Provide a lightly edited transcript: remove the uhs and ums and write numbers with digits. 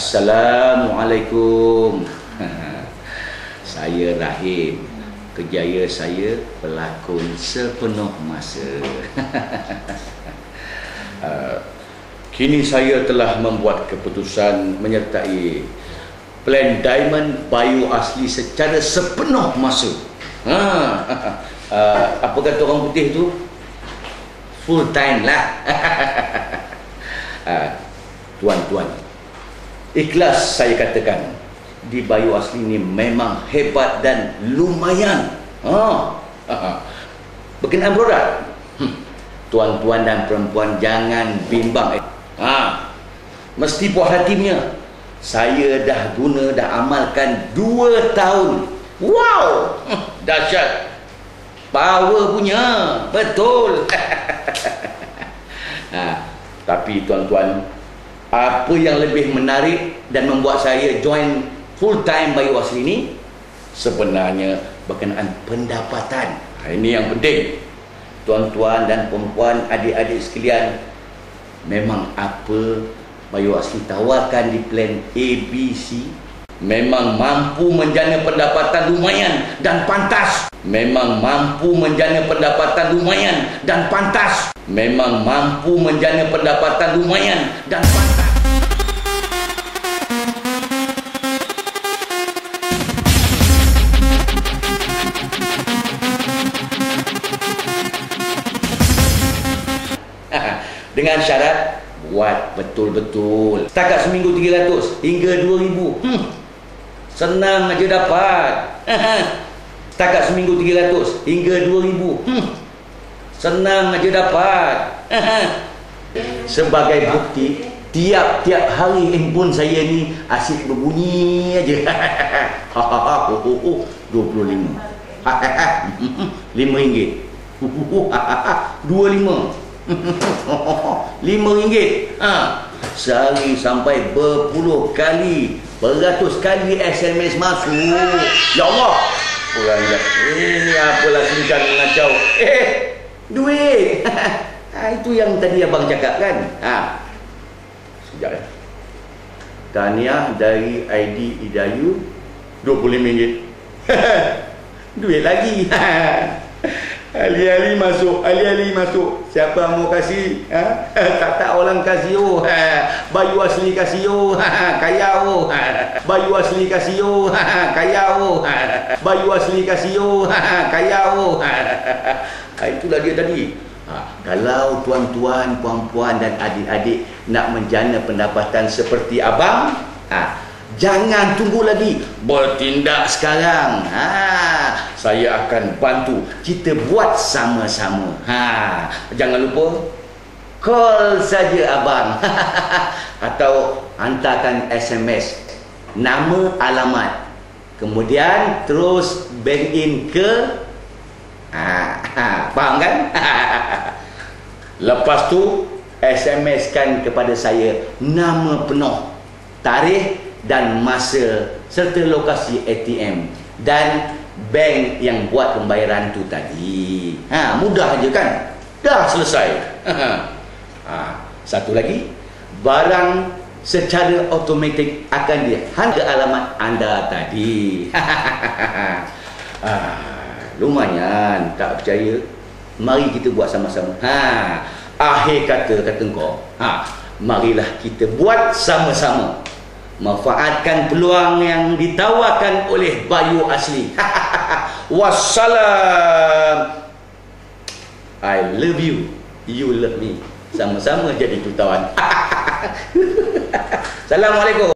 Assalamualaikum. Saya Rahim. Kerjaya saya pelakon sepenuh masa. Kini saya telah membuat keputusan menyertai plan Diamond Bayu Asli secara sepenuh masa. Apa kata orang putih tu? Full time lah. Tuan-tuan, ikhlas saya katakan, di Bayu Asli ni memang hebat dan lumayan. Berkenaan produk, tuan-tuan dan perempuan jangan bimbang. Mesti puas hatinya. Saya dah guna, dah amalkan 2 tahun. Wow, dahsyat. Power punya, betul. Tapi tuan-tuan, apa yang lebih menarik dan membuat saya join full time Bayu Asli ni sebenarnya berkenaan pendapatan. Ini yang penting. Tuan-tuan dan perempuan, adik-adik sekalian, memang apa Bayu Asli tawarkan di plan ABC memang mampu menjana pendapatan lumayan dan pantas. Memang mampu menjana pendapatan lumayan dan pantas. Memang mampu menjana pendapatan lumayan dan pantas. Dengan syarat buat betul-betul. Setakat seminggu 300 hingga 2000. Senang aja dapat. Setakat seminggu 300 hingga 2000. Senang aja dapat. Sebagai bukti, tiap-tiap hari handphone saya ni asyik berbunyi aja. 25. RM5. 25. RM5. Sehari sampai berpuluh kali, beratus kali SMS masuk. Ya Allah, orang ini apalah sincang mengacau. Duit. Itu yang tadi abang cakap kan. Sekejap ya. Tahniah dari ID Idayu, RM25. Duit lagi. Ali-ali masuk, ali-ali masuk. Siapa mau kasih? Tak orang kasih. Bayu Asli kasih. Kaya. Bayu Asli kasih. Kaya. Bayu Asli kasih. Kaya. Itulah dia tadi. Kalau tuan-tuan, puan-puan dan adik-adik nak menjana pendapatan seperti abang, jangan tunggu lagi, bertindak sekarang. Saya akan bantu, kita buat sama-sama. Jangan lupa call saja abang. Atau hantarkan SMS nama, alamat, kemudian terus bank in ke faham kan? Lepas tu SMS kan kepada saya nama penuh, tarikh dan masa serta lokasi ATM dan bank yang buat pembayaran tu tadi. Mudah aja kan? Dah selesai. Satu lagi, barang secara automatik akan dihantar ke alamat anda tadi. Lumayan, tak percaya? Mari kita buat sama-sama. Akhir kata kau. Marilah kita buat sama-sama. Manfaatkan peluang yang ditawarkan oleh Bayu Asli. Wassalam. I love you, you love me. Sama-sama jadi jutawan. Assalamualaikum.